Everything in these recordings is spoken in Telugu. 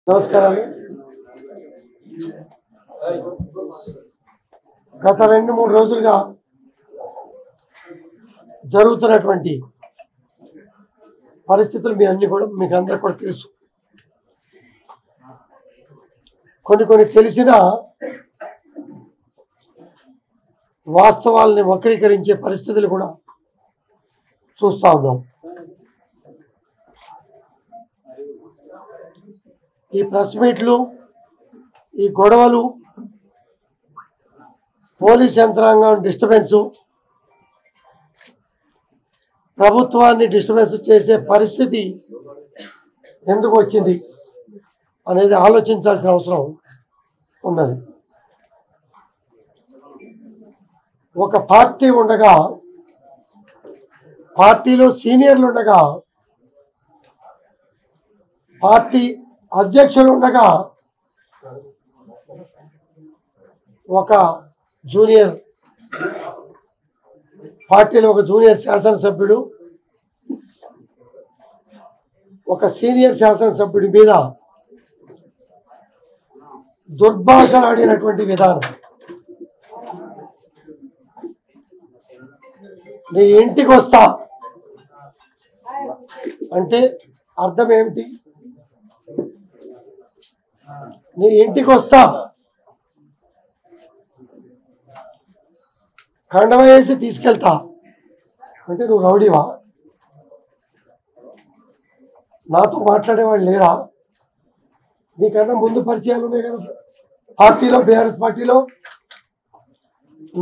నమస్కారం. గత 2-3 రోజులుగా జరుగుతున్నటువంటి పరిస్థితులు మీకు అందరికీ కూడా తెలుసు. కొన్ని తెలిసిన వాస్తవాలని వక్రీకరించే పరిస్థితులు కూడా చూస్తూ ఉన్నాం. ఈ ప్రెస్ మీట్లు, ఈ గొడవలు, పోలీస్ యంత్రాంగం డిస్టర్బెన్సు, ప్రభుత్వాన్ని డిస్టర్బెన్స్ చేసే పరిస్థితి ఎందుకు వచ్చింది అనేది ఆలోచించాల్సిన అవసరం ఉన్నది. ఒక పార్టీ ఉండగా, పార్టీలో సీనియర్లు ఉండగా, పార్టీ అధ్యక్షులు ఉండగా, ఒక జూనియర్ పార్టీలో ఒక జూనియర్ శాసనసభ్యుడు ఒక సీనియర్ శాసనసభ్యుడి మీద దుర్భాషలాడినటువంటి విధానం, నీ ఇంటికి వస్తా అంటే అర్థం ఏమిటి? నీ ఇంటికి వస్తా, కండవ వేసి తీసుకెళ్తా అంటే నువ్వు రౌడీవా? నాతో మాట్లాడేవాళ్ళు లేరా? నీకన్నా ముందు పరిచయాలు ఉన్నాయి కదా పార్టీలో, బీఆర్ఎస్ పార్టీలో.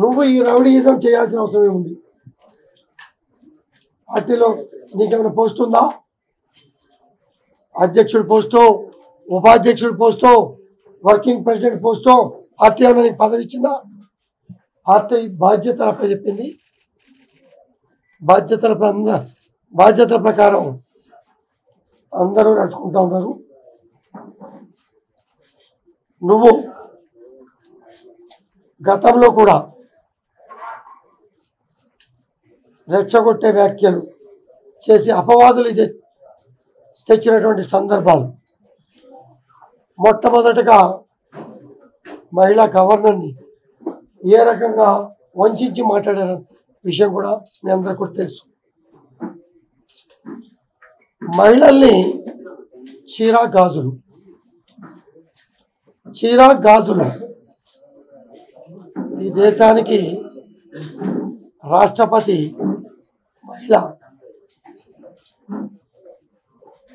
నువ్వు ఈ రౌడీయిజం చేయాల్సిన అవసరం ఏముంది? పార్టీలో నీకేమైనా పోస్ట్ ఉందా? అధ్యక్షుడి పోస్టో, ఉపాధ్యక్షుడి పోస్టో, వర్కింగ్ ప్రెసిడెంట్ పోస్టో పార్టీ ఏమైనా నీకు పదవి ఇచ్చిందా? పార్టీ బాధ్యతలు అప్పచెప్పింది. బాధ్యతల ప్రకారం అందరూ నడుచుకుంటూ ఉన్నారు. నువ్వు గతంలో కూడా రెచ్చగొట్టే వ్యాఖ్యలు చేసి అపవాదులు తెచ్చినటువంటి సందర్భాలు, మొట్టమొదటగా మహిళా గవర్నర్ని ఏ రకంగా వంచి మాట్లాడారు విషయం కూడా మీ అందరికీ కూడా తెలుసు. మహిళల్ని చీరా గాజులు ఈ దేశానికి రాష్ట్రపతి మహిళ,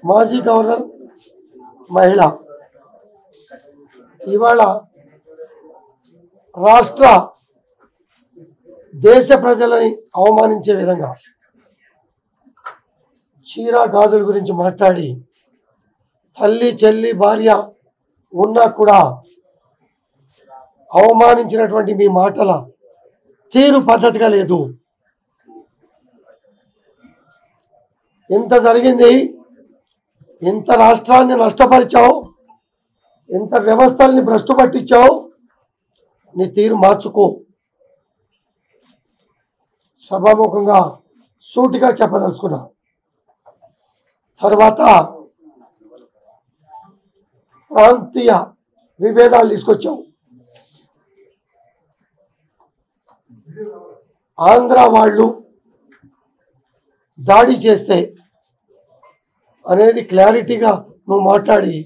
మాజీ గవర్నర్ మహిళ. ఇవాళ రాష్ట్ర దేశ ప్రజలని అవమానించే విధంగా చీరా గాజుల గురించి మాట్లాడి, తల్లి చెల్లి భార్య ఉన్నా కూడా అవమానించినటువంటి మీ మాటల తీరు పద్ధతిగా లేదు. ఇంత జరిగింది, ఇంత రాష్ట్రాన్ని నష్టపరిచావు, ఇంత వ్యవస్థల్ని భ్రష్టు పట్టించావు, నీ తీరు మార్చుకో. సభాముఖంగా సూటిగా చెప్పదలుచుకున్నా. తర్వాత ప్రాంతీయ విభేదాలు తీసుకొచ్చావు. ఆంధ్ర వాళ్ళు దాడి చేస్తే అనేది క్లారిటీగా నువ్వు మాట్లాడి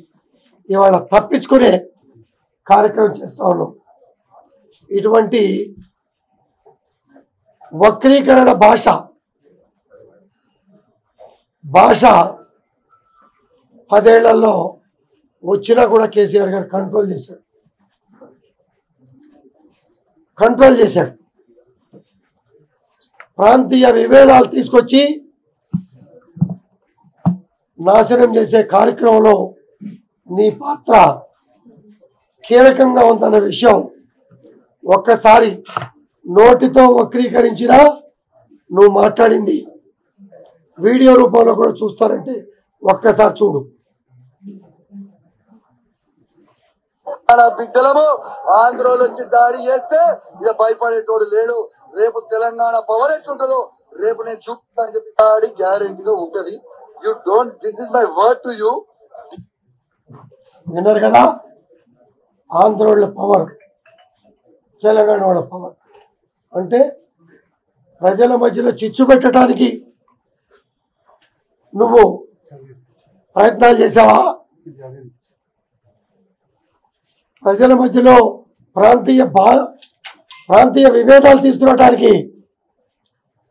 ఇవాళ తప్పించుకునే కార్యక్రమం చేస్తా ఉన్నావు. ఇటువంటి వక్రీకరణ భాష 10 ఏళ్లలో వచ్చినా కూడా కేసీఆర్ గారు కంట్రోల్ చేశాడు. ప్రాంతీయ విభేదాలు తీసుకొచ్చి నాశనం చేసే కార్యక్రమంలో నీ పాత్ర కీలకంగా ఉందన్న విషయం ఒక్కసారి నోటితో వక్రీకరించినా నువ్వు మాట్లాడింది వీడియో రూపంలో కూడా చూస్తారంటే ఒక్కసారి చూడు. బిడ్డలము ఆంధ్రలో వచ్చి దాడి చేస్తే ఇక భయపడేటోడు లేడు. రేపు తెలంగాణ పవర్ ఎట్లుంటుందో రేపు నేను చూపుతాను చెప్పి దాడి గ్యారెంటీగా ఉంటది. You don't, this is my word to you. విన్నారు కదా, ఆంధ్రోళ్ళ పవర్, తెలంగాణ వాళ్ళ పవర్ అంటే ప్రజల మధ్యలో చిచ్చు పెట్టడానికి నువ్వు ప్రయత్నాలు చేసావా? ప్రజల మధ్యలో ప్రాంతీయ విభేదాలు తీసుకురావడానికి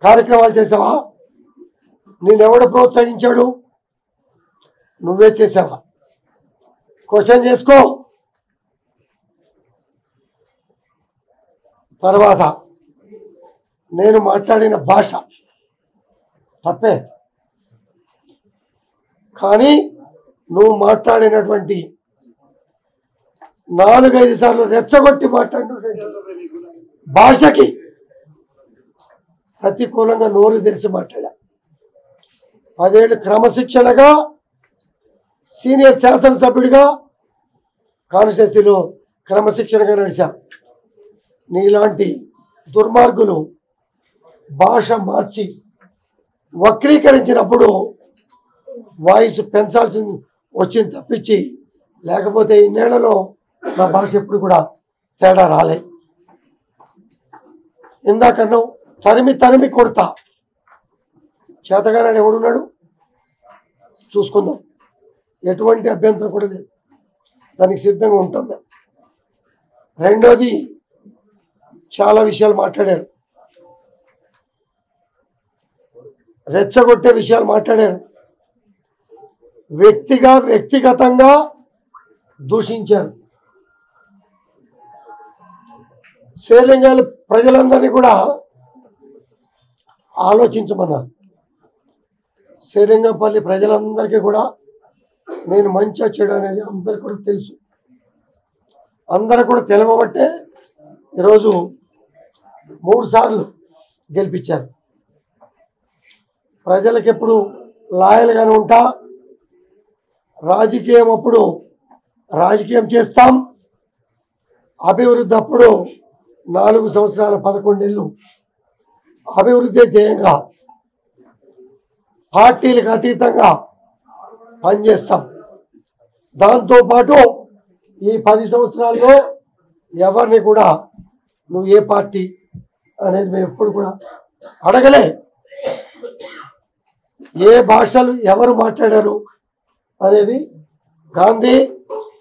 కార్యక్రమాలు చేసావా? నేనెవడు ప్రోత్సహించాడు? నువ్వే చేసావా? క్వశ్చన్ చేసుకో. తర్వాత నేను మాట్లాడిన భాష తప్పే, కానీ నువ్వు మాట్లాడినటువంటి 4-5 సార్లు రెచ్చగొట్టి మాట్లాడినటువంటి భాషకి ప్రతికూలంగా నోరు తెరిచి మాట్లాడా. 10 ఏళ్ళు క్రమశిక్షణగా సీనియర్ శాసనసభ్యుడిగా కాన్స్టిట్యూన్సీలో క్రమశిక్షణగా నడిచా. నీలాంటి దుర్మార్గులు భాష మార్చి వక్రీకరించినప్పుడు వాయిస్ పెంచాల్సి వచ్చింది తప్పించి, లేకపోతే ఇన్నేళ్లలో నా భాష ఎప్పుడు కూడా తేడా రాలే. ఇందాకన్నా తరిమి కొడతా. చేతగానే ఎవడున్నాడు చూసుకుందాం, ఎటువంటి అభ్యంతరం కూడా లేదు, దానికి సిద్ధంగా ఉంటాం మేము. రెండోది, చాలా విషయాలు మాట్లాడారు, రెచ్చగొట్టే విషయాలు మాట్లాడారు, వ్యక్తిగతంగా దూషించారు. శ్రీలింగాల ప్రజలందరినీ కూడా ఆలోచించమన్నారు. శ్రీలింగంపల్లి ప్రజలందరికీ కూడా నేను మంచిగా చెడు అనేది అందరికీ కూడా తెలుసు. అందరూ కూడా తెలవబట్టే ఈరోజు 3 సార్లు గెలిపించారు. ప్రజలకు ఎప్పుడు లాయల్గానే ఉంటా. రాజకీయం అప్పుడు రాజకీయం చేస్తాం, అభివృద్ధి అప్పుడు 4 సంవత్సరాల 11 నెలలు అభివృద్ధి ధ్యేయంగా పార్టీలకు అతీతంగా పనిచేస్తాం. దాంతోపాటు ఈ 10 సంవత్సరాల్లో ఎవరిని కూడా నువ్వు ఏ పార్టీ అనేది మేము ఎప్పుడు కూడా అడగలే. ఏ భాషలు ఎవరు మాట్లాడారు అనేది, గాంధీ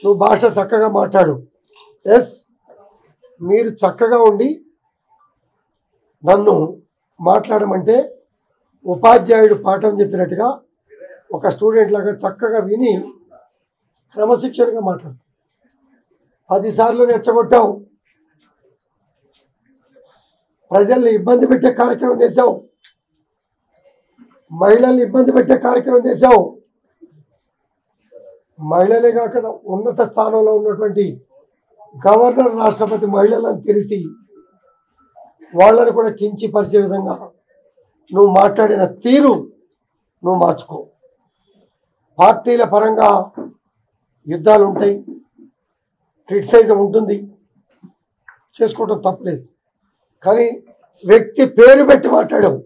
నువ్వు భాష చక్కగా మాట్లాడు, ఎస్ మీరు చక్కగా ఉండి నన్ను మాట్లాడమంటే ఉపాధ్యాయుడు పాఠం చెప్పినట్టుగా ఒక స్టూడెంట్ లాగా చక్కగా విని క్రమశిక్షణగా మాట్లాడు. 10 సార్లు రెచ్చగొట్టావు, ప్రజల్ని ఇబ్బంది పెట్టే కార్యక్రమం చేశావు, మహిళల్ని ఇబ్బంది పెట్టే కార్యక్రమం చేశావు. మహిళలే కాకుండా ఉన్నత స్థానంలో ఉన్నటువంటి గవర్నర్, రాష్ట్రపతి మహిళలను తెలిసి వాళ్ళని కూడా కించపరిచే విధంగా నువ్వు మాట్లాడిన తీరు నువ్వు మార్చుకో. పార్టీల పరంగా యుద్ధాలు ఉంటాయి, క్రిటిసైజం ఉంటుంది, చేసుకోవటం తప్పలేదు. కానీ వ్యక్తి పేరు పెట్టి మాట్లాడావు.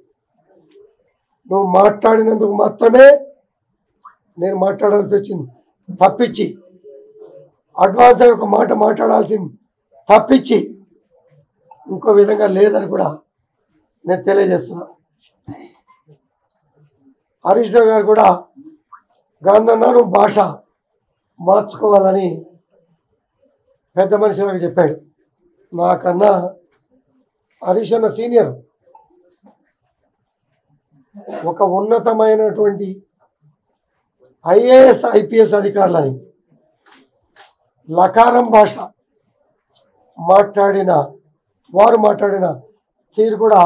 నువ్వు మాట్లాడినందుకు మాత్రమే నేను మాట్లాడాల్సి వచ్చింది తప్పించి, అడ్వాన్స్ ఒక మాట మాట్లాడాల్సింది తప్పించి ఇంకో విధంగా లేదని కూడా నేను తెలియజేస్తున్నా. హరీష్ రావు గారు కూడా గాంధీ నువ్వు భాష మార్చుకోవాలని పెద్ద మనిషిలాగా చెప్పాడు. నాకన్నా హరీష్ అన్న సీనియర్, ఒక ఉన్నతమైనటువంటి IAS IPS అధికారులని లకారం భాష వారు మాట్లాడిన తీరు కూడా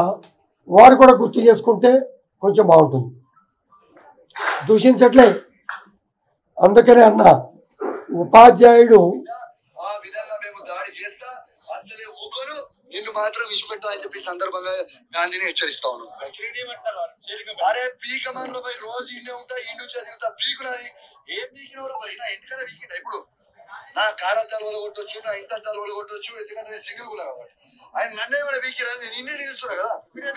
వారు కూడా గుర్తు చేసుకుంటే కొంచెం బాగుంటుంది. దూషించట్లే, అందుకనే అన్న ఉపాధ్యాయుడు ఆ విధంగా మేము దాడి చేస్తా అసలే ఊకను, నిన్ను మాత్రం విడిచిపెట్టా అని చెప్పి సందర్భంగా గాంధీని హెచ్చరిస్తా ఉన్నాం. అరే పీక మనలో పోయి రోజు ఇండే ఉంటా, ఇండి చదివితా పీకునది ఏం పీకినవరో పోయి నా ఇంటికన్నా పీకిండా. ఇప్పుడు నా కారాద్దాలు వాళ్ళు కొట్టొచ్చు, నా ఇంతద్దాలు వాళ్ళు కొట్టొచ్చు, ఎందుకంటే నేను సింగిల్ కూడా కాబట్టి. ఆయన నన్నే కూడా పీకిరా, నేను నిన్నే నిలుస్తున్నా కదా. మీరు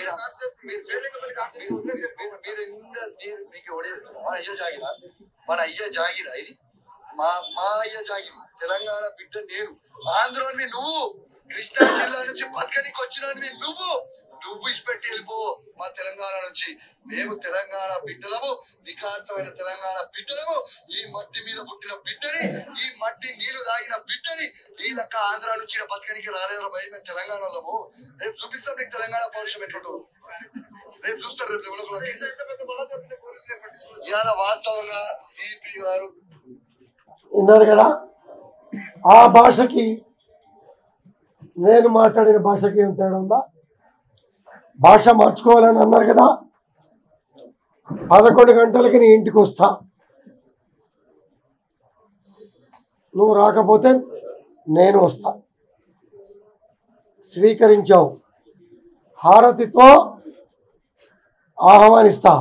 మీకు మన అయ్య జాగిరా ఇది మా అయ్య జాగిరి తెలంగాణ బిడ్డ నేను, ఆంధ్రోని నువ్వు, కృష్ణా జిల్లా నుంచి బతకనికి వచ్చినవి నువ్వు ఇచ్చిపెట్టి వెళ్ళిపో మా తెలంగాణ నుంచి. మేము తెలంగాణ బిడ్డలము, నిఖార్సమైన తెలంగాణ బిడ్డలము, ఈ మట్టి మీద పుట్టిన బిడ్డని, ఈ మట్టి నీళ్లు తాగిన బిడ్డని. ఈ లెక్క ఆంధ్ర నుంచి బతకనికి రాలేదరా భయ, మేము తెలంగాణలోము. రేపు చూపిస్తాం నీకు తెలంగాణ పౌరుషం ఎట్లుంటో, రేపు చూస్తారు. రేపు ఇవాళ వాస్తవంగా సిపి గారు ఉన్నారు కదా, ఆ భాషకి నేను మాట్లాడిన భాషకి ఏం తేడా ఉందా? భాష మార్చుకోవాలని అన్నారు కదా, 11 గంటలకి నీ ఇంటికి వస్తా, నువ్వు రాకపోతే నేను వస్తా. స్వీకరించావు, హారతితో ఆహ్వానిస్తా,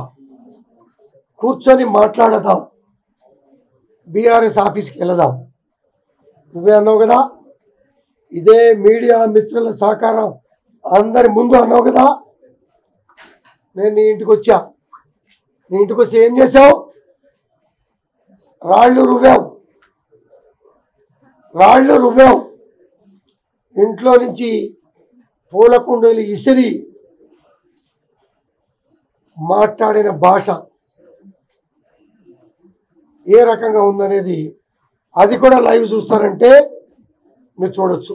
కూర్చొని మాట్లాడదాం, బీఆర్ఎస్ ఆఫీస్కి వెళదాం. నువ్వే అన్నావు కదా, ఇదే మీడియా మిత్రుల సహకారం అందరి ముందు అన్నావు కదా. నేను నీ ఇంటికి వచ్చా, నీ ఇంటికి వచ్చి ఏం చేసావు? రాళ్ళు రువ్వావు, ఇంట్లో నుంచి పూల కుండీలు ఇసిరి మాట్లాడిన భాష ఏ రకంగా ఉందనేది అది కూడా లైవ్ చూస్తారంటే మీరు చూడొచ్చు.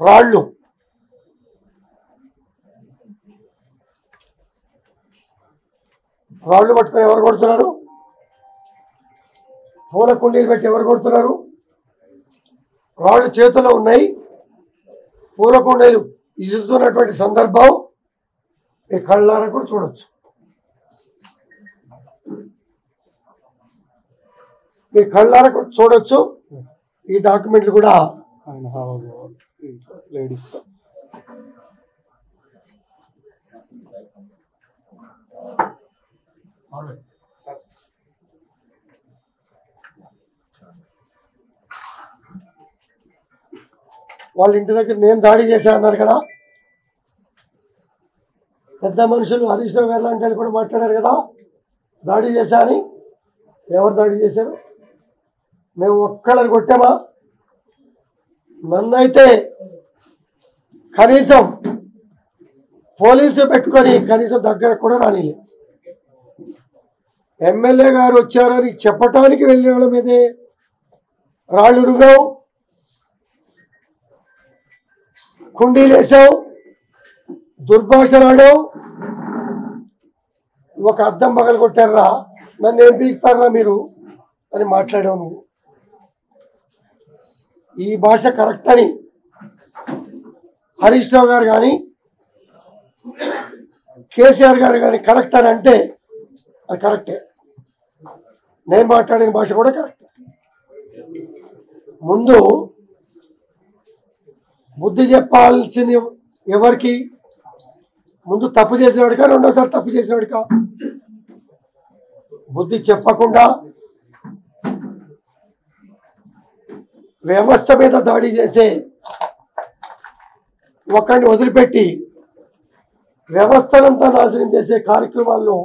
రాళ్ళు పట్టుకొని ఎవరు కొడుతున్నారు? పూల కుండీలు పెట్టి ఎవరు కొడుతున్నారు? రాళ్ళు చేతుల్లో ఉన్నాయి, పూల కుండీలు ఇస్తున్నటువంటి సందర్భం మీ కళ్ళారా కూడా చూడొచ్చు. మీరు కళ్ళారా కూడా చూడొచ్చు. ఈ డాక్యుమెంట్లు కూడా లేడీస్ వాళ్ళ ఇంటి దగ్గర నేను దాడి చేశా అన్నారు కదా. పెద్ద మనుషులు హరీష్ రావు గారు లాంటి వాళ్ళు కూడా మాట్లాడారు కదా, దాడి చేశా అని. ఎవరు దాడి చేశారు? మేము ఒక్కళ్ళని కొట్టామా? నన్నైతే కనీసం పోలీసు పెట్టుకొని కనీసం దగ్గర కూడా రానిలే. ఎమ్మెల్యే గారు వచ్చారని చెప్పటానికి వెళ్ళిన వాళ్ళ మీదే రాళ్ళు రువ్వావు, కుండీలు వేసావు, దుర్భాషలాడావు. ఒక అద్దం పగలు కొట్టారా, నన్ను ఏం పీకుతారా మీరు అని మాట్లాడావు నువ్వు. ఈ భాష కరెక్ట్ అని హరీష్ రావు గారు కానీ కేసీఆర్ గారు కానీ కరెక్ట్ అని అంటే అది కరెక్టే. నేను మాట్లాడిన భాష కూడా కరెక్ట్. ముందు బుద్ధి చెప్పాల్సింది ఎవరికి? ముందు తప్పు చేసినవాడికా, రెండోసారి తప్పు చేసినవాడికా? బుద్ధి చెప్పకుండా వ్యవస్థ మీద దాడి చేసే ఒకరిని వదిలిపెట్టి వ్యవస్థనంతా నాశనం చేసే కార్యక్రమాల్లో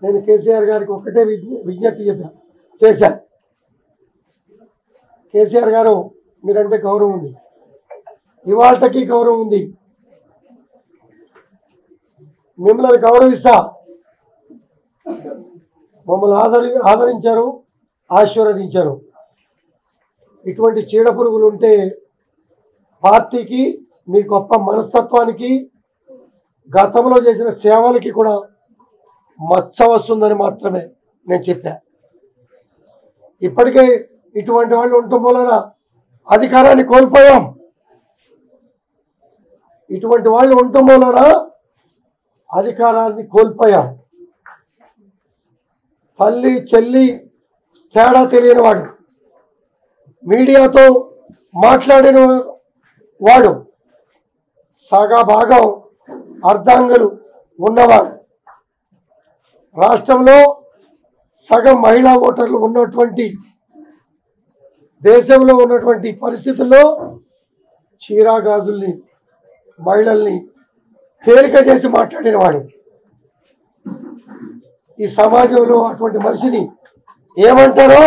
నేను కేసీఆర్ గారికి ఒక్కటే విజ్ఞప్తి చేశాను. కేసీఆర్ గారు మీరంటే గౌరవం ఉంది, ఇవాళకి గౌరవం ఉంది, మిమ్మల్ని గౌరవిస్తా. మమ్మల్ని ఆదరించారు, ఆశీర్వదించారు. ఇటువంటి చీడ పురుగులు ఉంటే పార్టీకి, మీ గొప్ప మనస్తత్వానికి, గతంలో చేసిన సేవలకి కూడా మచ్చ వస్తుందని మాత్రమే నేను చెప్పా. ఇప్పటికే ఇటువంటి వాళ్ళు ఉండటం వలన అధికారాన్ని కోల్పోయాం. ఇటువంటి వాళ్ళు ఉండటం వలన అధికారాన్ని కోల్పోయాం. తల్లి చెల్లి తేడా తెలియని వాడు, మీడియాతో మాట్లాడిన వాడు, సగా భాగం అర్ధాంగులు ఉన్నవాడు, రాష్ట్రంలో సగం మహిళా ఓటర్లు ఉన్నటువంటి దేశంలో ఉన్నటువంటి పరిస్థితుల్లో చీరాగాజుల్ని, మహిళల్ని తేలిక చేసి మాట్లాడిన వాడు. ఈ సమాజంలో అటువంటి మనిషిని ఏమంటారో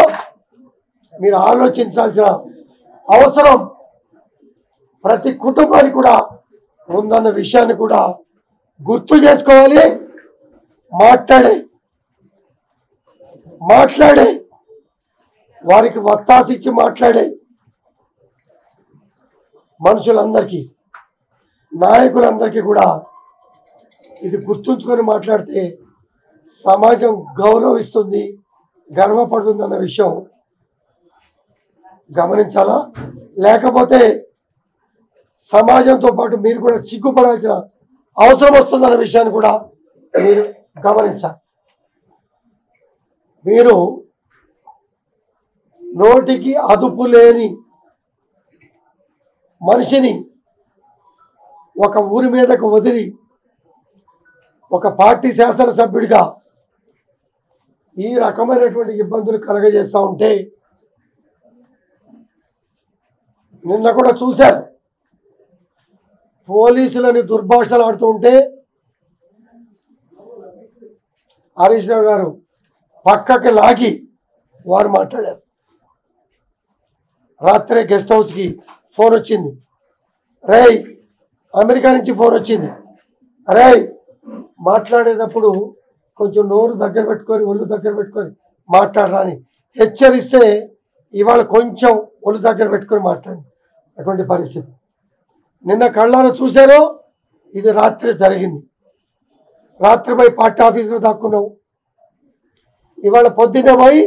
మీరు ఆలోచించాల్సిన అవసరం ప్రతి కుటుంబానికి కూడా ఉందన్న విషయాన్ని కూడా గుర్తు చేసుకోవాలి. మాట్లాడే వారికి వత్తాసిచ్చి మాట్లాడే మనుషులందరికీ, నాయకులందరికీ కూడా ఇది గుర్తుంచుకొని మాట్లాడితే సమాజం గౌరవిస్తుంది, గర్వపడుతుంది అన్న విషయం గమనించాలా. లేకపోతే సమాజంతో పాటు మీరు కూడా సిగ్గుపడాల్సిన అవసరం వస్తుందన్న విషయాన్ని కూడా మీరు గమనించాలి. మీరు నోటికి అదుపు లేని మనిషిని ఒక ఊరి మీదకు వదిలి ఒక పార్టీ శాసనసభ్యుడిగా ఈ రకమైనటువంటి ఇబ్బందులు కలగజేస్తూ ఉంటే, నిన్న కూడా చూశారు పోలీసులని దుర్భాషలు ఆడుతూ ఉంటే హరీష్ రావు గారు పక్కకి లాగి వారు మాట్లాడారు. రాత్రే గెస్ట్ హౌస్కి ఫోన్ వచ్చింది, రేయ్ అమెరికా నుంచి ఫోన్ వచ్చింది, రేయ్ మాట్లాడేటప్పుడు కొంచెం నోరు దగ్గర పెట్టుకొని ఒళ్ళు దగ్గర పెట్టుకొని మాట్లాడరా అని హెచ్చరిస్తే ఇవాళ కొంచెం ఒళ్ళు దగ్గర పెట్టుకొని మాట్లాడి అటువంటి పరిస్థితి నిన్న కళ్ళారా చూశారో. ఇది రాత్రి జరిగింది. రాత్రి పోయి పార్టీ ఆఫీసులో దాక్కున్నావు, ఇవాళ పొద్దున్నే పోయి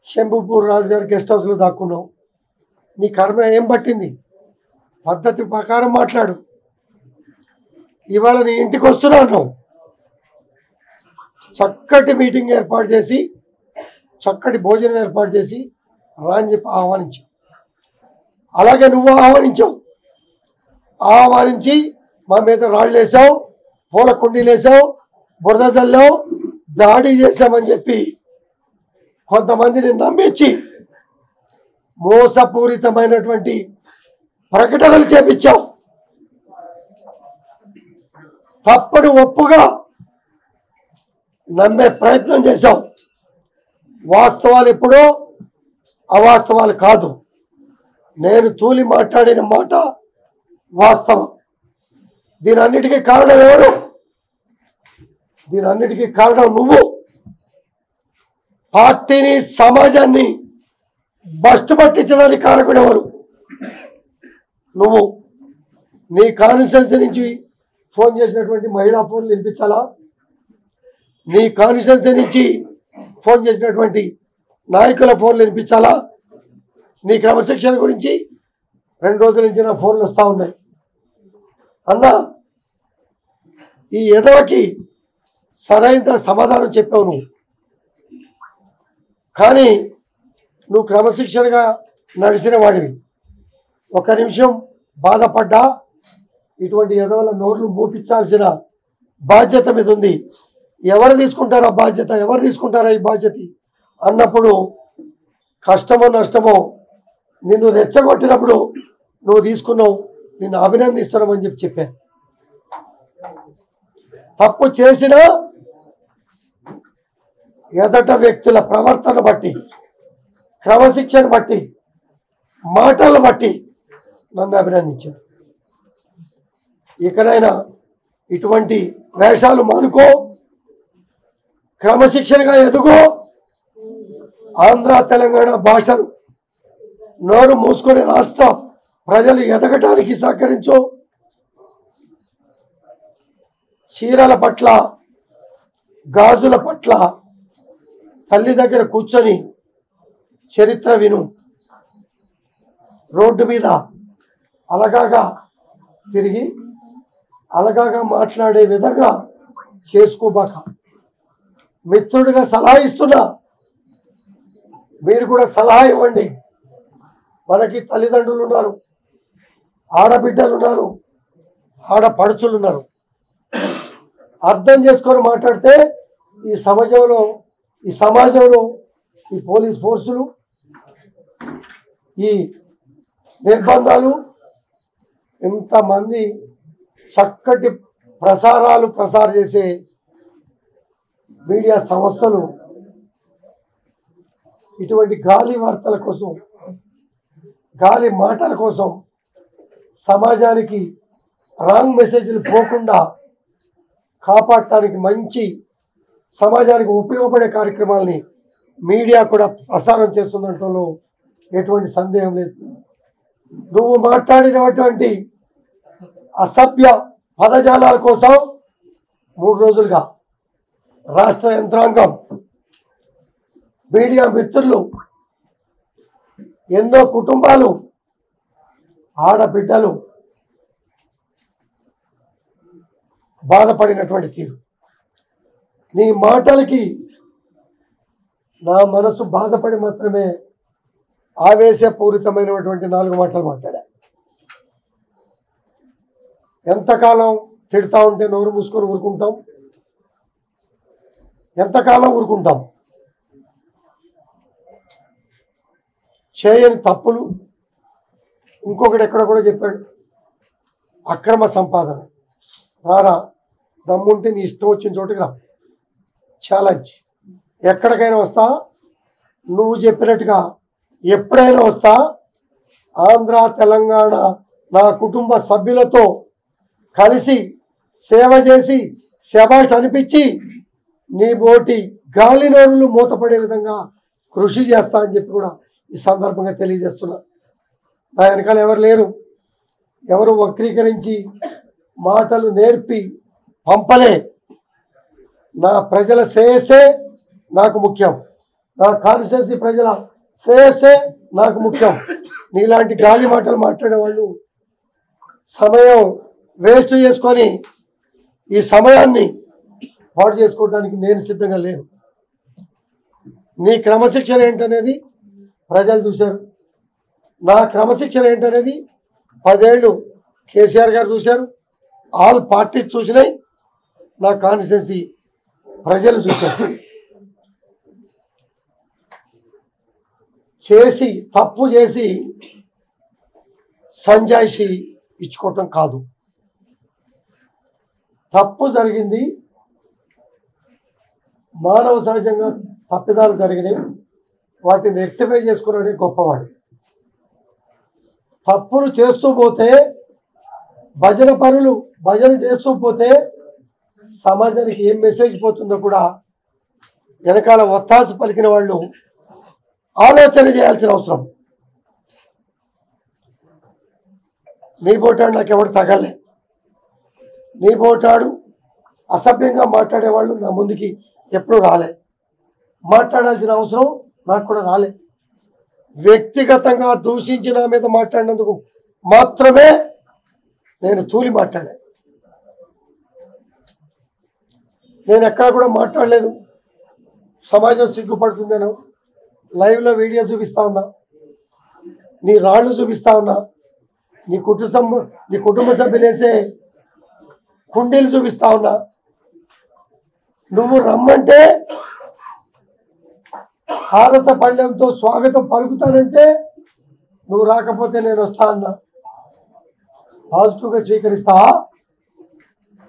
శంభుపూర్ రాజు గారి గెస్ట్ హౌస్లో దాక్కున్నావు. నీ కర్మ ఏం పట్టింది? పద్ధతి ప్రకారం మాట్లాడు. ఇవాళ నీ ఇంటికి వస్తున్నా అన్నావు, చక్కటి మీటింగ్ ఏర్పాటు చేసి చక్కటి భోజనం ఏర్పాటు చేసి రాని చెప్పి ఆహ్వానించావు. అలాగే నువ్వు ఆహ్వానించి మా మీద రాళ్ళు వేసావు, పూల కుండీలు వేసావు, బురద జల్లావు, దాడి చేశామని చెప్పి కొంతమందిని నమ్మించి మోసపూరితమైనటువంటి ప్రకటనలు చేపించావు. తప్పుడు ఒప్పుగా నమ్మే ప్రయత్నం చేశావు. వాస్తవాలు ఎప్పుడో అవాస్తవాలు కాదు. నేను తూలి మాట్లాడిన మాట వాస్తవం. దీని అన్నిటికీ కారణం ఎవరు? దీని అన్నిటికీ కారణం నువ్వు. పార్టీని సమాజాన్ని బస్టు పట్టించడానికి కారకుడు ఎవరు? నువ్వు. నీ కాన్స్టిట్యున్సీ నుంచి ఫోన్ చేసినటువంటి మహిళా ఫోన్లు వినిపించాలా? నీ కాన్స్టిట్యున్సీ నుంచి ఫోన్ చేసినటువంటి నాయకుల ఫోన్లు వినిపించాలా? నీ క్రమశిక్షణ గురించి 2 రోజుల నుంచి నా ఫోన్లు వస్తూ ఉన్నాయి. అన్నా ఈ ఎదవకి సరైన సమాధానం చెప్పావు నువ్వు, కానీ నువ్వు క్రమశిక్షణగా నడిచిన వాడివి. ఒక నిమిషం బాధపడ్డా ఇటువంటి ఎదవల నోర్లు మూపించాల్సిన బాధ్యత మీద ఉంది. ఎవరు తీసుకుంటారా బాధ్యత? ఎవరు తీసుకుంటారా ఈ బాధ్యత అన్నప్పుడు కష్టమో నష్టమో నిన్ను రెచ్చగొట్టినప్పుడు నువ్వు తీసుకున్నావు, నిన్ను అభినందిస్తున్నామని చెప్పాను. తప్పు చేసిన ఎదట వ్యక్తుల ప్రవర్తన బట్టి, క్రమశిక్షణ బట్టి, మాటలను బట్టి నన్ను అభినందించారు. ఇకనైనా ఇటువంటి వేషాలు మానుకో, క్రమశిక్షణగా ఎదుగో. ఆంధ్ర తెలంగాణ భాషను నోరు మూసుకొని రాష్ట్ర ప్రజలు ఎదగటానికి సహకరించు. చీరల పట్ల, గాజుల పట్ల తల్లి దగ్గర కూర్చొని చరిత్ర విను. రోడ్డు మీద అలగాగా తిరిగి అలగాగా మాట్లాడే విధంగా చేసుకోబాక. మిత్రుడిగా సలహా ఇస్తున్నా, మీరు కూడా సలహా ఇవ్వండి. మనకి తల్లిదండ్రులు ఉన్నారు, ఆడబిడ్డలు ఉన్నారు, ఆడపడుచులు ఉన్నారు. అర్థం చేసుకొని మాట్లాడితే ఈ సమాజంలో ఈ పోలీస్ ఫోర్సులు, ఈ నిర్బంధాలు, ఇంతమంది చక్కటి ప్రసారం చేసే మీడియా సంస్థలు ఇటువంటి గాలి వార్తల కోసం, గాలి మాటల కోసం సమాజానికి రాంగ్ మెసేజ్లు పోకుండా కాపాడటానికి మంచి సమాజానికి ఉపయోగపడే కార్యక్రమాలని మీడియా కూడా ప్రసారం చేస్తుండటంలో ఎటువంటి సందేహం లేదు. నువ్వు మాట్లాడినటువంటి అసభ్య పదజాలాల కోసం 3 రోజులుగా రాష్ట్ర యంత్రాంగం, మీడియా మిత్రులు, ఎన్నో కుటుంబాలు, ఆడబిడ్డలు బాధపడినటువంటి తీరు. నీ మాటలకి నా మనసు బాధపడి మాత్రమే ఆవేశపూరితమైనటువంటి 4 మాటలు మాట్లాడా. ఎంతకాలం తిడతా ఉంటే నోరు మూసుకొని ఊరుకుంటాం? ఎంతకాలం ఊరుకుంటాం? చేయని తప్పులు. ఇంకొకటి ఎక్కడ కూడా చెప్పాడు, అక్రమ సంపాదన. రారా, దమ్ముంటే నీ ఇష్టం వచ్చిన చోటుకి రా, ఛాలెంజ్. ఎక్కడికైనా వస్తా, నువ్వు చెప్పినట్టుగా ఎప్పుడైనా వస్తా. ఆంధ్ర తెలంగాణ నా కుటుంబ సభ్యులతో కలిసి సేవ చేసి శభాష్ అనిపించి నీ బోటి గాలి నోరులు మూతపడే విధంగా కృషి చేస్తా అని చెప్పి కూడా ఈ సందర్భంగా తెలియజేస్తున్నా. నా వెనకాల ఎవరు లేరు, ఎవరు వక్రీకరించి మాటలు నేర్పి పంపలే. నా ప్రజల శ్రేయస్సే నాకు ముఖ్యం, నా కాన్స్టిట్యున్సీ ప్రజల శ్రేయస్సే నాకు ముఖ్యం. నీలాంటి గాలి మాటలు మాట్లాడే వాళ్ళు సమయం వేస్ట్ చేసుకొని ఈ సమయాన్ని పాడు చేసుకోవడానికి నేను సిద్ధంగా లేను. నీ క్రమశిక్షణ ఏంటనేది ప్రజలు చూశారు, నా క్రమశిక్షణ ఏంటనేది 10 ఏళ్ళు కేసీఆర్ గారు చూశారు, ఆల్ పార్టీస్ చూసినాయి, నా కాన్స్టిట్యున్సీ ప్రజలు చూశారు. చేసి తప్పు చేసి సంజాయిషి ఇచ్చుకోవటం కాదు. తప్పు జరిగింది, మానవ సహజంగా తప్పిదాలు జరిగినాయి, వాటిని రెక్టిఫై చేసుకున్నాడే గొప్పవాడు. తప్పులు చేస్తూ పోతే, భజన పరులు భజన చేస్తూ పోతే సమాజానికి ఏం మెసేజ్ పోతుందో కూడా వెనకాల ఒత్తాసు పలికిన వాళ్ళు ఆలోచన చేయాల్సిన అవసరం. నీ బోటాడు నాకు ఎవడు తగలే, నీ బోటాడు అసభ్యంగా మాట్లాడేవాళ్ళు నా ముందుకి ఎప్పుడూ రాలే, మాట్లాడాల్సిన అవసరం నాకు కూడా రాలే. వ్యక్తిగతంగా దూషించి నా మీద మాట్లాడినందుకు మాత్రమే నేను తూలి మాట్లాడా. నేను ఎక్కడ కూడా మాట్లాడలేదు. సమాజం సిగ్గుపడుతుందేనో లైవ్లో వీడియో చూపిస్తా ఉన్నా, నీ రాళ్ళు చూపిస్తా ఉన్నా, నీ కుటుంబ సభ్యులు వేసే కుండీలు చూపిస్తా ఉన్నా. నువ్వు రమ్మంటే హారత పళ్ళెంతో స్వాగతం పలుకుతానంటే నువ్వు రాకపోతే నేను వస్తా అన్నా. పాజిటివ్గా స్వీకరిస్తావా,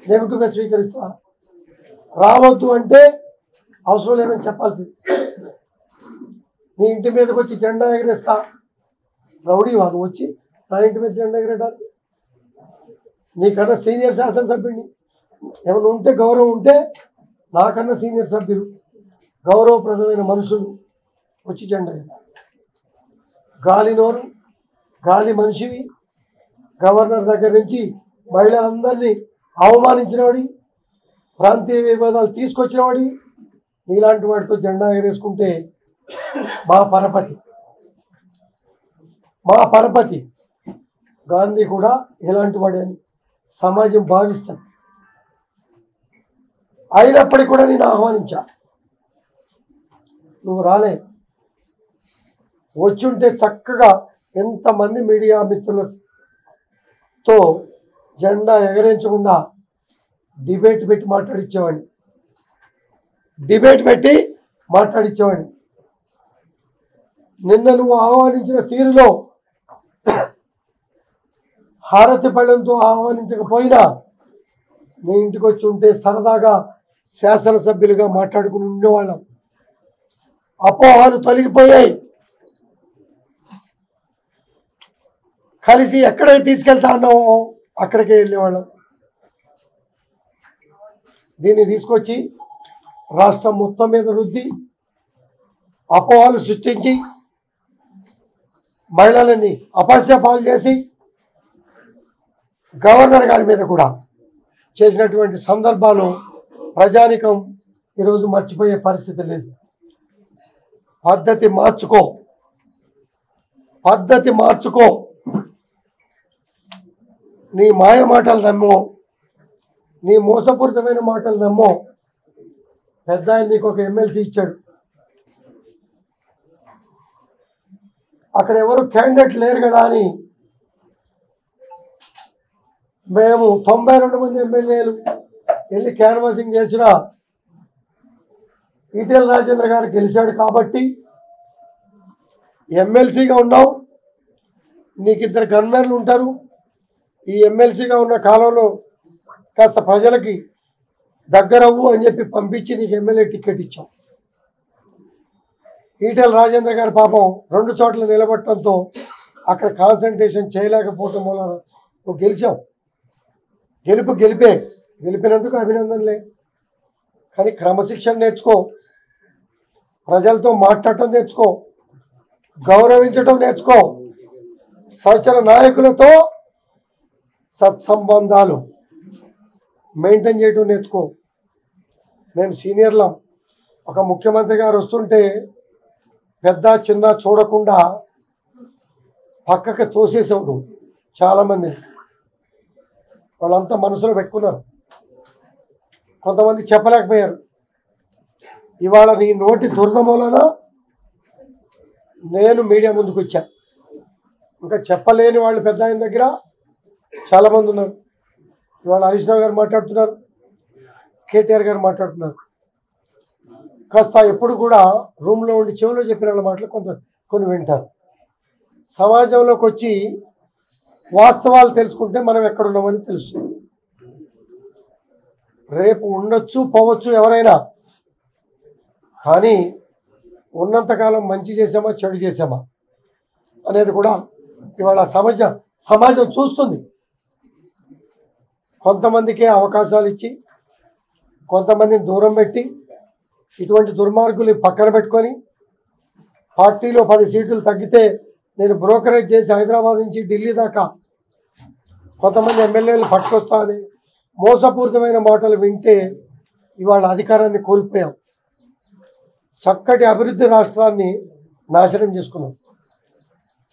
నెగిటివ్గా స్వీకరిస్తావా? రావద్దు అంటే అవసరం లేదని చెప్పాల్సింది. నీ ఇంటి మీదకి వచ్చి జెండా ఎగరేస్తా, రౌడీ వాళ్ళు వచ్చి నా ఇంటి మీద జెండా ఎగరేయడానికి? నీకన్నా సీనియర్ శాసనసభ్యుడిని, ఏమైనా ఉంటే గౌరవం ఉంటే నాకన్నా సీనియర్ సభ్యులు, గౌరవప్రదమైన మనుషులు వచ్చి జెండా ఎగరేస్తారు. గాలి నోరు, గాలి మనిషివి, గవర్నర్ దగ్గర నుంచి మహిళలందరినీ అవమానించినవాడి, ప్రాంతీయ వివాదాలు తీసుకొచ్చినవాడి, నీలాంటి వాడితో జెండా ఎగరేసుకుంటే మా పరపతి గాంధీ కూడా ఎలాంటి వాడే అని సమాజం భావిస్తుంది. అయినప్పటికీ కూడా నేను ఆహ్వానించా, నువ్వు రాలే. వచ్చుంటే చక్కగా ఎంతమంది మీడియా మిత్రులతో జెండా ఎగరించకుండా డిబేట్ పెట్టి మాట్లాడించేవాడిని. నిన్న నువ్వు ఆహ్వానించిన తీరులో హారతి పళ్ళంతో ఆహ్వానించకపోయినా నీ ఇంటికి వచ్చి ఉంటే సరదాగా శాసనసభ్యులుగా మాట్లాడుకుని ఉండేవాళ్ళం. అపోహలు తొలగిపోయాయి. కలిసి ఎక్కడికి తీసుకెళ్తా అన్నామో అక్కడికే వెళ్ళేవాళ్ళం. దీన్ని తీసుకొచ్చి రాష్ట్రం మొత్తం మీద రుద్ది అపోహలు సృష్టించి మహిళలని అపహాస్య పాలు చేసి గవర్నర్ గారి మీద కూడా చేసినటువంటి సందర్భాలు ప్రజానికం ఈరోజు మర్చిపోయే పరిస్థితి లేదు. పద్ధతి మార్చుకో. నీ మాయ మాటలు నమ్మో, నీ మోసపూరితమైన మాటలు నమ్మో. పెద్ద ఆయన నీకు ఒక ఎమ్మెల్సీ ఇచ్చాడు, అక్కడ ఎవరు క్యాండిడేట్ లేరు కదా అని మేము 92 మంది ఎమ్మెల్యేలు వెళ్ళి క్యాన్వాసింగ్ చేసిన ఈటెల రాజేంద్ర గారు గెలిచాడు కాబట్టి ఎమ్మెల్సీగా ఉన్నావు, నీకు 2 గన్మెన్లు ఉంటారు, ఈ ఎమ్మెల్సీగా ఉన్న కాలంలో కాస్త ప్రజలకి దగ్గరవ్వు అని చెప్పి పంపించి నీకు ఎమ్మెల్యే టికెట్ ఇచ్చాం. ఈటెల రాజేంద్ర గారి పాపం 2 చోట్ల నిలబడటంతో అక్కడ కాన్సన్ట్రేషన్ చేయలేకపోవటం వల్ల నువ్వు గెలిచావు. గెలిపినందుకు అభినందనలే. కానీ క్రమశిక్షణ నేర్చుకో, ప్రజలతో మాట్లాడటం నేర్చుకో, గౌరవించటం నేర్చుకో, సహచర నాయకులతో సత్సంబంధాలు మెయింటైన్ చేయటం నేర్చుకో. మేము సీనియర్లం. ఒక ముఖ్యమంత్రి గారు వస్తుంటే పెద్ద చిన్న చూడకుండా పక్కకి తోసేసావు నువ్వు. చాలామంది వాళ్ళంతా మనసులో పెట్టుకున్నారు, కొంతమంది చెప్పలేకపోయారు. ఇవాళ నీ నోటి దురద మూలన నేను మీడియా ముందుకు వచ్చా. ఇంకా చెప్పలేని వాళ్ళు పెద్ద ఆయన దగ్గర చాలామంది ఉన్నారు. ఇవాళ హరీష్ రావు గారు మాట్లాడుతున్నారు, కేటీఆర్ గారు మాట్లాడుతున్నారు. కాస్త ఎప్పుడు కూడా రూమ్లో ఉండి చెవిలో చెప్పిన వాళ్ళ మాటలు కొన్ని వింటారు. సమాజంలోకి వచ్చి వాస్తవాలు తెలుసుకుంటే మనం ఎక్కడున్నామని తెలుస్తుంది. రేపు ఉండొచ్చు పోవచ్చు ఎవరైనా, కానీ ఉన్నంతకాలం మంచి చేసామా చెడు చేసామా అనేది కూడా ఇవాళ సమాజం చూస్తుంది. కొంతమందికే అవకాశాలు ఇచ్చి కొంతమందిని దూరం పెట్టి ఇటువంటి దుర్మార్గులు పక్కన పెట్టుకొని పార్టీలో 10 సీట్లు తగ్గితే నేను బ్రోకరేజ్ చేసి హైదరాబాద్ నుంచి ఢిల్లీ దాకా కొంతమంది ఎమ్మెల్యేలు పట్టుకొస్తా అని మోసపూరితమైన మాటలు వింటే ఇవాళ అధికారాన్ని కోల్పోయాం. చక్కటి అభివృద్ధి రాష్ట్రాన్ని నాశనం చేసుకున్నాం.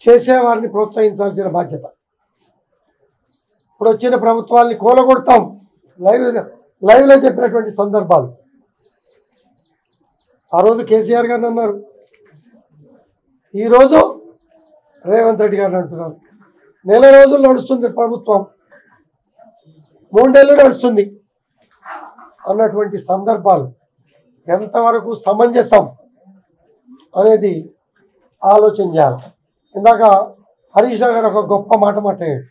చేసేవారిని ప్రోత్సహించాల్సిన బాధ్యత. ఇప్పుడు వచ్చిన ప్రభుత్వాన్ని కూలగొడతాం లైవ్లో చెప్పినటువంటి సందర్భాలు. ఆ రోజు కేసీఆర్ గారిని అన్నారు, ఈరోజు రేవంత్ రెడ్డి గారిని అంటున్నారు. నెల రోజులు నడుస్తుంది ప్రభుత్వం, 3 నెలలు నడుస్తుంది అన్నటువంటి సందర్భాలు ఎంతవరకు సమంజసం అనేది ఆలోచన చేయాలి. ఇందాక హరీష్ రావు గారు ఒక గొప్ప మాట మాట్లాడాడు.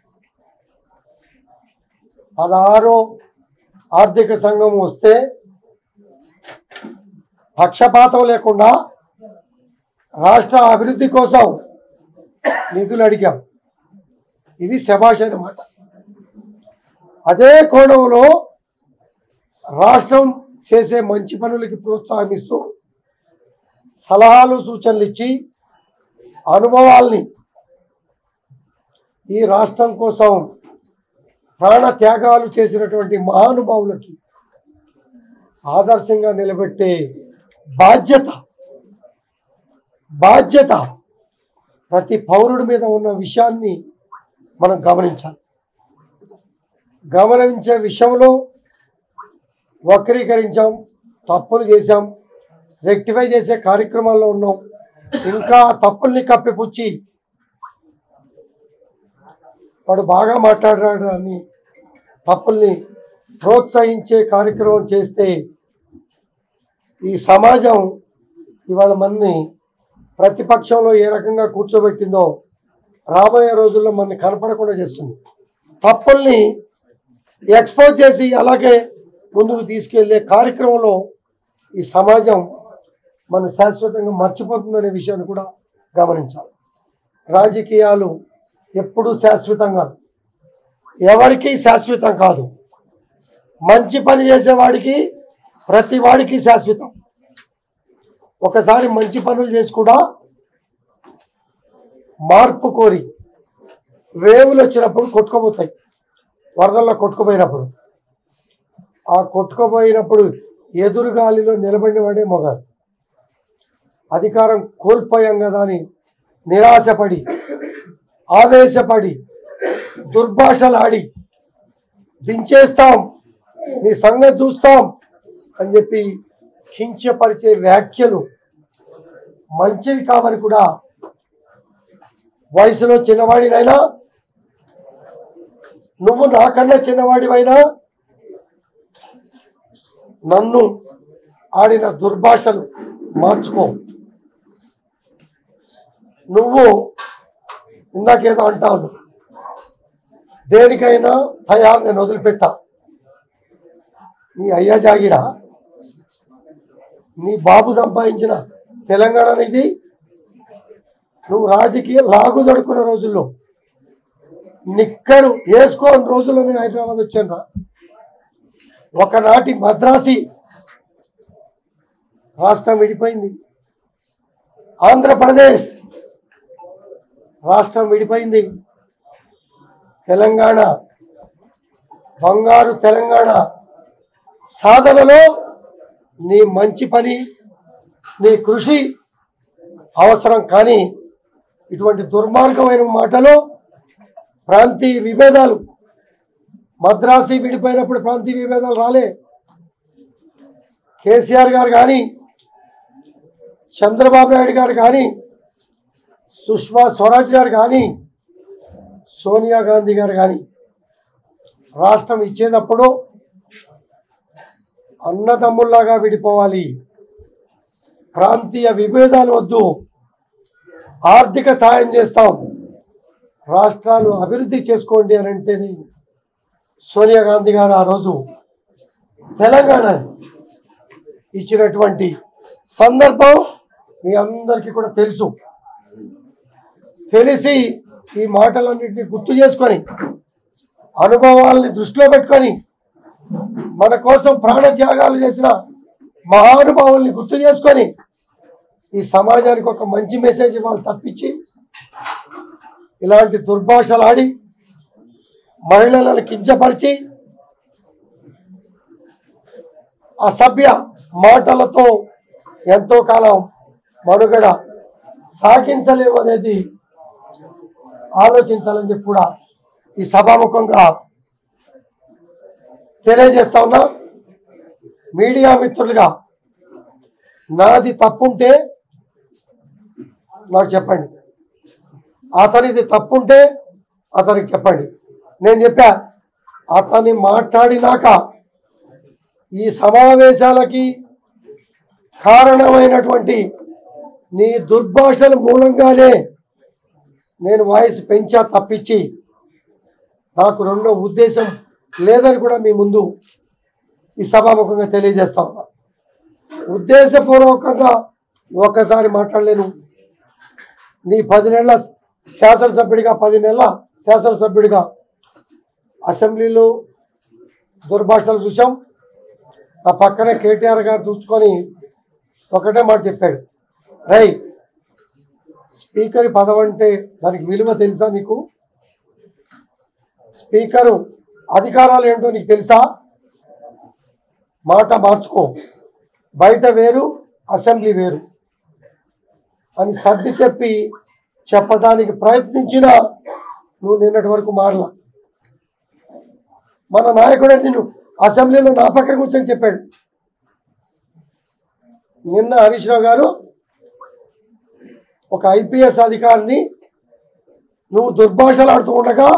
16వ ఆర్థిక సంఘం వస్తే పక్షపాతం లేకుండా రాష్ట్ర అభివృద్ధి కోసం నిధులు అడిగాం. ఇది శభాష్ అన్నమాట. అదే కోణంలో రాష్ట్రం చేసే మంచి పనులకి ప్రోత్సాహమిస్తూ సలహాలు సూచనలు ఇచ్చి అనుభవాల్ని ఈ రాష్ట్రం కోసం ప్రాణ త్యాగాలు చేసినటువంటి మహానుభావులకి ఆదర్శంగా నిలబెట్టే బాధ్యత ప్రతి పౌరుడి మీద ఉన్న విషయాన్ని మనం గమనించే విషయంలో వక్రీకరించాం, తప్పులు చేశాం, రెక్టిఫై చేసే కార్యక్రమాల్లో ఉన్నాం. ఇంకా తప్పుల్ని కప్పిపుచ్చి వాడు బాగా మాట్లాడాడు అని తప్పుల్ని ప్రోత్సహించే కార్యక్రమం చేస్తే ఈ సమాజం ఇవాళ మనని ప్రతిపక్షంలో ఏ రకంగా కూర్చోబెట్టిందో రాబోయే రోజుల్లో మనని కనపడకుండా చేస్తుంది. తప్పుల్ని ఎక్స్పోజ్ చేసి అలాగే ముందుకు తీసుకెళ్లే కార్యక్రమంలో ఈ సమాజం మన శాశ్వతంగా మర్చిపోతుందనే విషయాన్ని కూడా గమనించాలి. రాజకీయాలు ఎప్పుడూ శాశ్వతం కాదు, ఎవరికి శాశ్వతం కాదు. మంచి పని చేసేవాడికి ప్రతి వాడికి శాశ్వతం. ఒకసారి మంచి పనులు చేసి కూడా మార్పు కోరి వేవులు వచ్చినప్పుడు కొట్టుకుపోతాయి, వరదల్లో కొట్టుకుపోయినప్పుడు. ఆ కొట్టుకుపోయినప్పుడు ఎదురుగాలిలో నిలబడిన వాడే మొగాడు. అధికారం కోల్పోయాం కదా అని నిరాశపడి ఆవేశపడి దుర్భాషలాడి దించేస్తాం, నీ సంగతి చూస్తాం అని చెప్పి కించపరిచే వ్యాఖ్యలు మంచివి కావని కూడా, వయసులో చిన్నవాడినైనా నువ్వు నాకన్నా చిన్నవాడివైనా నన్ను ఆడిన దుర్భాషలు మార్చుకో. నువ్వు ఇందాకేదో అంటావు, దేనికైనా తయారు, నేను వదిలిపెట్టా. నీ అయ్యా జాగిరా, నీ బాబు సంపాదించిన తెలంగాణ ఇది. నువ్వు రాజకీయ లాగు దొడుకున్న రోజుల్లో, నిక్కరు వేసుకోని రోజుల్లో నేను హైదరాబాద్ వచ్చాను. ఒకనాటి మద్రాసి రాష్ట్రం విడిపోయింది, ఆంధ్రప్రదేశ్ రాష్ట్రం విడిపోయింది, తెలంగాణ బంగారు తెలంగాణ సాధనలో నీ మంచి పని, నీ కృషి అవసరం. కానీ ఇటువంటి దుర్మార్గమైన మాటలు, ప్రాంతీయ విభేదాలు, మద్రాసి విడిపోయినప్పుడు ప్రాంతీయ విభేదాలు రాలే. కేసీఆర్ గారు కానీ, చంద్రబాబు నాయుడు గారు కానీ, సుష్మా స్వరాజ్ గారు కానీ, సోనియా గాంధీ గారు కానీ రాష్ట్రం ఇచ్చేటప్పుడు అన్నదమ్ముల్లాగా విడిపోవాలి, ప్రాంతీయ విభేదాలు వద్దు, ఆర్థిక సాయం చేస్తాం, రాష్ట్రాలు అభివృద్ధి చేసుకోండి అని అంటేనే సోనియా గాంధీ గారు ఆ రోజు తెలంగాణ ఇచ్చినటువంటి సందర్భం మీ అందరికీ కూడా తెలుసు. తెలిసి ఈ మాటలన్నింటినీ గుర్తు చేసుకొని, అనుభవాలని దృష్టిలో పెట్టుకొని, మన కోసం ప్రాణత్యాగాలు చేసిన మహానుభావుల్ని గుర్తు చేసుకొని ఈ సమాజానికి ఒక మంచి మెసేజ్ ఇవ్వాలి తప్పించి, ఇలాంటి దుర్భాషలాడి మహిళలను కించపరిచి అసభ్య మాటలతో ఎంతో కాలం మనుగడ సాగించలేము అనేది ఆలోచించాలని చెప్పి కూడా ఈ సభాముఖంగా తెలియజేస్తా ఉన్నా. మీడియా మిత్రులుగా నాది తప్పుంటే నాకు చెప్పండి, అతనిది తప్పుంటే అతనికి చెప్పండి. నేను చెప్పా, అతన్ని మాట్లాడినాక ఈ సమావేశాలకి కారణమైనటువంటి నీ దుర్భాషల మూలంగానే నేను వాయిస్ పెంచా తప్పించి నాకు రెండో ఉద్దేశం లేదని కూడా మీ ముందు ఈ సభాముఖంగా తెలియజేస్తా ఉన్నా. ఉద్దేశపూర్వకంగా ఒక్కసారి మాట్లాడలేను. నీ 10 నెలల శాసనసభ్యుడిగా, 10 నెలల శాసనసభ్యుడిగా అసెంబ్లీలో దుర్భాషలు చూసాం. నా పక్కనే కేటీఆర్ గారు చూసుకొని ఒకటే మాట చెప్పాడు, రై స్పీకర్ పదవి అంటే దానికి విలువ తెలుసా నీకు? స్పీకరు అధికారాలు ఏంటో నీకు తెలుసా? మాట మార్చుకో, బయట వేరు అసెంబ్లీ వేరు అని సర్ది చెప్పడానికి ప్రయత్నించినా నువ్వు నిన్నటి వరకు మారలా. మన నాయకుడే నిన్ను అసెంబ్లీలో నా పక్కన కూర్చొని చెప్పాడు. నిన్న హరీష్ రావు గారు ఒక ఐపీఎస్ అధికారిని నువ్వు దుర్భాషలు ఆడుతూ ఉండగా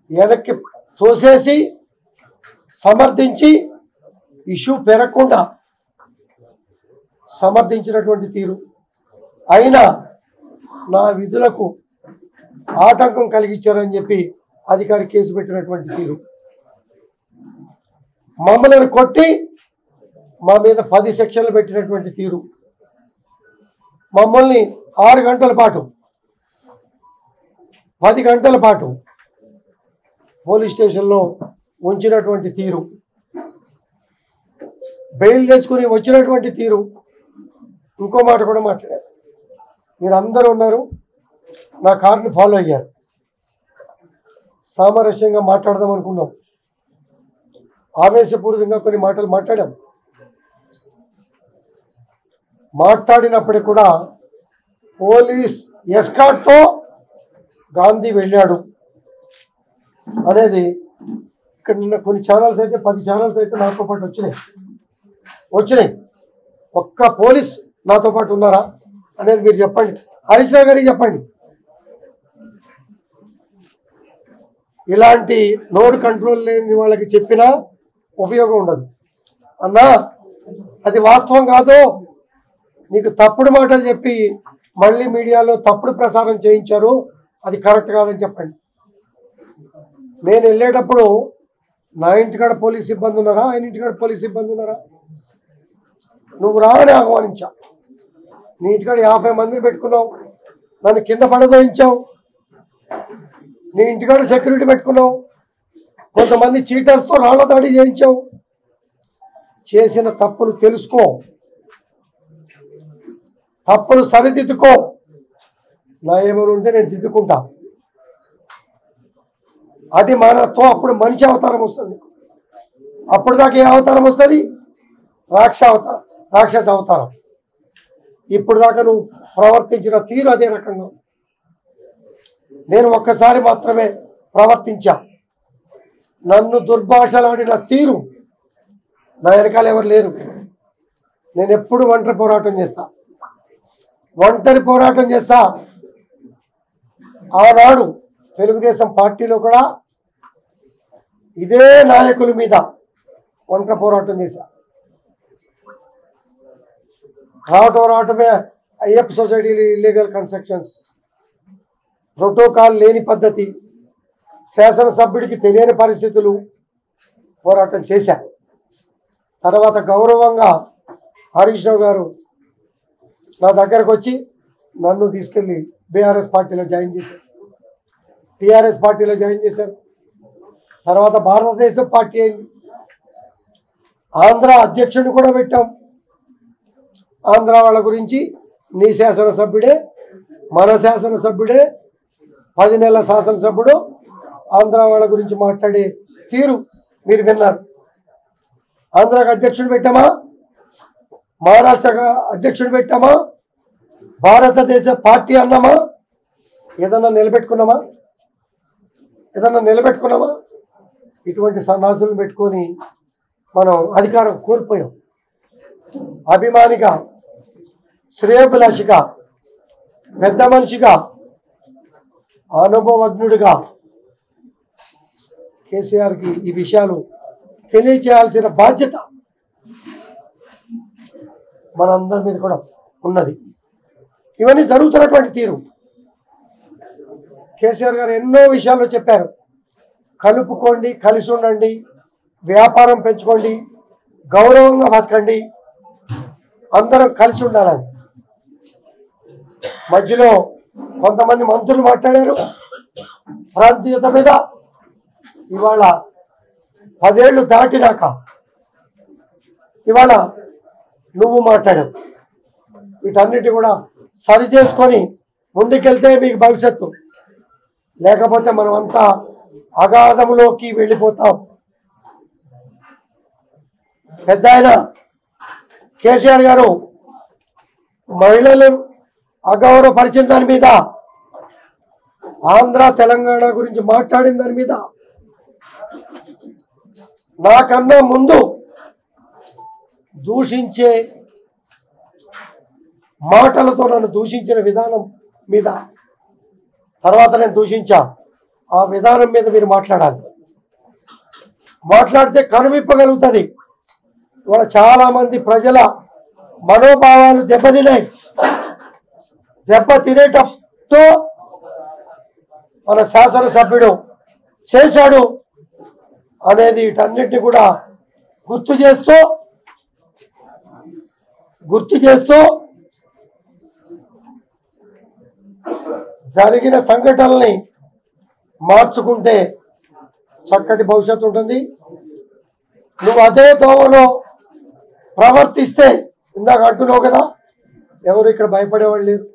వెనక్కి తోసేసి సమర్థించి ఇష్యూ పెరగకుండా సమర్థించినటువంటి తీరు, అయినా నా విధులకు ఆటంకం కలిగించారని చెప్పి అధికారి కేసు పెట్టినటువంటి తీరు, మమ్మల్ని కొట్టి మా మీద 10 సెక్షన్లు పెట్టినటువంటి తీరు, మమ్మల్ని 6 గంటల పాటు 10 గంటల పాటు పోలీస్ స్టేషన్లో ఉంచినటువంటి తీరు, బెయిల్ చేసుకుని వచ్చినటువంటి తీరు. ఇంకో మాట కూడా మాట్లాడారు. మీరు అందరూ ఉన్నారు, నా కార్ని ఫాలో అయ్యారు. సామరస్యంగా మాట్లాడదాం అనుకున్నాం, ఆవేశపూరితంగా కొన్ని మాటలు మాట్లాడాం. మాట్లాడినప్పటికీ కూడా పోలీస్ ఎస్కార్ట్తో గాంధీ వెళ్ళాడు అనేది ఇక్కడ నిన్న కొన్ని ఛానల్స్ అయితే 10 ఛానల్స్ అయితే నాతో పాటు వచ్చినాయి. ఒక్క పోలీస్ నాతో పాటు ఉన్నారా అనేది మీరు చెప్పండి. హరీష్ రావు గారికి చెప్పండి. ఇలాంటి నోరు కంట్రోల్ లేని వాళ్ళకి చెప్పినా ఉపయోగం ఉండదు. అన్నా అది వాస్తవం కాదు, నీకు తప్పుడు మాటలు చెప్పి మళ్ళీ మీడియాలో తప్పుడు ప్రసారం చేయించారు, అది కరెక్ట్ కాదని చెప్పండి. నేను వెళ్ళేటప్పుడు నా ఇంటికాడ పోలీస్ సిబ్బంది ఉన్నారా, ఆయన ఇంటికాడ పోలీస్ సిబ్బంది ఉన్నారా? నువ్వు రావని ఆహ్వానించా. నీ ఇంటికాడ 50 మందిని పెట్టుకున్నావు, నన్ను కింద పడదోయించావు. నీ ఇంటికాడ సెక్యూరిటీ పెట్టుకున్నావు, కొంతమంది చీటర్స్తో రాళ్ల దాడి చేయించావు. చేసిన తప్పులు తెలుసుకో, తప్పులు సరిదిద్దుకో. నా ఏమైనా ఉంటే నేను దిద్దుకుంటా. అది మానవత్వం. అప్పుడు మనిషి అవతారం వస్తుంది. అప్పుడు దాకా ఏ అవతారం వస్తుంది? రాక్షస అవతారం. ఇప్పుడు దాకా నువ్వు ప్రవర్తించిన తీరు అదే రకంగా. నేను ఒక్కసారి మాత్రమే ప్రవర్తించా. నన్ను దుర్భాషలాడిన తీరు నా వెనకాల ఎవరు లేరు. నేను ఎప్పుడు ఒంటరి పోరాటం చేస్తా. ఆనాడు తెలుగుదేశం పార్టీలో కూడా ఇదే నాయకుల మీద ఒంటరి పోరాటం చేశా. రావటమే Ayyappa society illegal constructions, protocol లేని పద్ధతి, శాసనసభ్యుడికి తెలియని పరిస్థితులు పోరాటం చేశా. తర్వాత గౌరవంగా హరీష్ రావు గారు నా దగ్గరకు వచ్చి నన్ను తీసుకెళ్ళి బీఆర్ఎస్ పార్టీలో జాయిన్ చేశారు, టీఆర్ఎస్ పార్టీలో జాయిన్ చేశారు. తర్వాత భారతదేశం పార్టీ అయింది. ఆంధ్ర అధ్యక్షుడిని కూడా పెట్టాం. ఆంధ్ర వాళ్ళ గురించి నీ శాసనసభ్యుడే, మన శాసనసభ్యుడే, 10 నెలల శాసనసభ్యుడు ఆంధ్ర వాళ్ళ గురించి మాట్లాడే తీరు మీరు విన్నారు. ఆంధ్రాకి అధ్యక్షుడు పెట్టామా, మహారాష్ట్రగా అధ్యక్షుడు పెట్టామా, భారతదేశ పార్టీ అన్నామా? ఏదన్నా నిలబెట్టుకున్నామా? ఇటువంటి సన్నాసులను పెట్టుకొని మనం అధికారం కోల్పోయాం. అభిమానిగా, శ్రేయోభిలాషిగా, పెద్ద మనిషిగా, అనుభవజ్ఞుడిగా కేసీఆర్కి ఈ విషయాలు తెలియచేయాల్సిన బాధ్యత మనందరి మీద కూడా ఉన్నది. ఇవన్నీ జరుగుతున్నటువంటి తీరు. కేసీఆర్ గారు ఎన్నో విషయాల్లో చెప్పారు. కలుపుకోండి, కలిసి ఉండండి, వ్యాపారం పెంచుకోండి, గౌరవంగా బతకండి, అందరం కలిసి ఉండాలని. మధ్యలో కొంతమంది మంత్రులు మాట్లాడారు ప్రాంతీయత మీద. ఇవాళ 10 ఏళ్ళు దాటినాక ఇవాళ నువ్వు మాట్లాడావు. వీటన్నిటి కూడా సరి చేసుకొని ముందుకెళ్తే మీకు భవిష్యత్తు, లేకపోతే మనం అంతా అగాధములోకి వెళ్ళిపోతాం. పెద్ద ఆయన కేసీఆర్ గారు మహిళలు అగౌరవపరిచిన దాని మీద, ఆంధ్ర తెలంగాణ గురించి మాట్లాడిన దాని మీద నాకన్నా ముందు దూషించే మాటలతో నన్ను దూషించిన విధానం మీద, తర్వాత నేను దూషించా ఆ విధానం మీద మీరు మాట్లాడాలి. మాట్లాడితే కనువిప్పగలుగుతుంది. ఇవాళ చాలా మంది ప్రజల మనోభావాలు దెబ్బతినేటప్పుడు మన శాసనసభ్యుడు చేశాడు అనేది వీటన్నిటిని కూడా గుర్తు చేస్తూ జరిగిన సంఘటనల్ని మార్చుకుంటే చక్కటి భవిష్యత్తు ఉంటుంది. నువ్వు అదే దోవలో ప్రవర్తిస్తే ఇందాక అంటున్నావు కదా, ఎవరు ఇక్కడ భయపడేవాళ్ళు లేరు.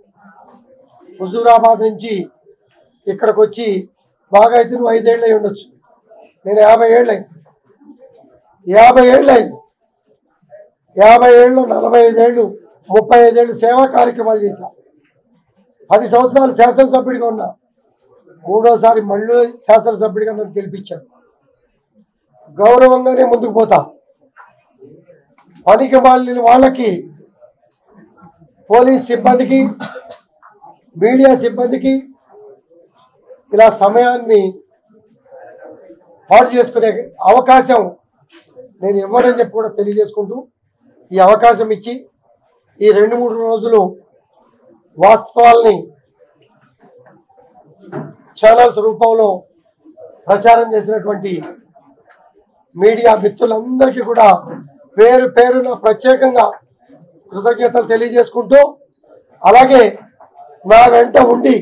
హుజూరాబాద్ నుంచి ఇక్కడికి వచ్చి బాగా అయితే నువ్వు 5 ఏళ్ళు అయి ఉండొచ్చు, నేను 50 ఏళ్ళు అయింది. 50 ఏళ్ళు అయింది. 50 ఏళ్ళు, 45 ఏళ్ళు, 35 ఏళ్ళు సేవా కార్యక్రమాలు చేశా. 10 సంవత్సరాలు శాసనసభ్యుడిగా ఉన్నా. 3వసారి మళ్ళీ శాసనసభ్యుడిగా నన్ను గెలిపించాను. గౌరవంగానే ముందుకు పోతా. పనికి మాలిన వాళ్ళకి, పోలీస్ సిబ్బందికి, మీడియా సిబ్బందికి ఇలా సమయాన్ని పాడు చేసుకునే అవకాశం నేను ఇవ్వనని చెప్పి కూడా తెలియజేసుకుంటూ, ఈ అవకాశం ఇచ్చి ఈ 2-3 రోజులు వాస్తవాల్ని ఛానల్స్ రూపంలో ప్రచారం చేసినటువంటి మీడియా మిత్రులందరికీ కూడా పేరు పేరున ప్రత్యేకంగా కృతజ్ఞతలు తెలియజేసుకుంటూ, అలాగే నా వెంట ఉండి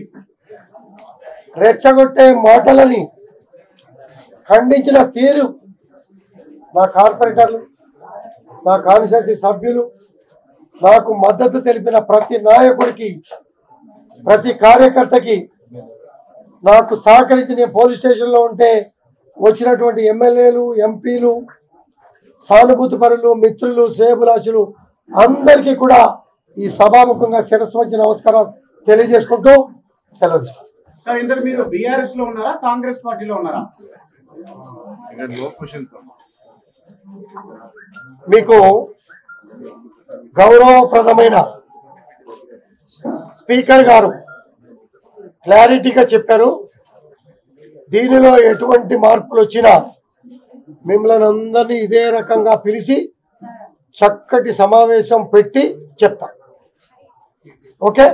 రెచ్చగొట్టే మాటలని ఖండించిన తీరు నా కార్పొరేటర్లు, నా కాన్స్టిట్యూన్సీ సభ్యులు, నాకు మద్దతు తెలిపిన ప్రతి నాయకుడికి, ప్రతి కార్యకర్తకి, నాకు సహకరించి పోలీస్ స్టేషన్లో ఉంటే వచ్చినటువంటి ఎమ్మెల్యేలు, ఎంపీలు, సానుభూతి పరులు, మిత్రులు, శ్రేయభిలాషులు అందరికీ కూడా ఈ సభాముఖంగా శిరస్సు వంచి నమస్కారం తెలియజేసుకుంటూ సెలవు. సార్, ఇంతకు మీరు బీఆర్ఎస్ లో ఉన్నారా, కాంగ్రెస్ పార్టీలో ఉన్నారా? మీకు గౌరవప్రదమైన స్పీకర్ గారు క్లారిటీగా చెప్పారు. దీనిలో ఎటువంటి మార్పులు వచ్చినా మిమ్మల్ని అందరినీ ఇదే రకంగా పిలిచి చక్కటి సమావేశం పెట్టి చెప్తా. ఓకే.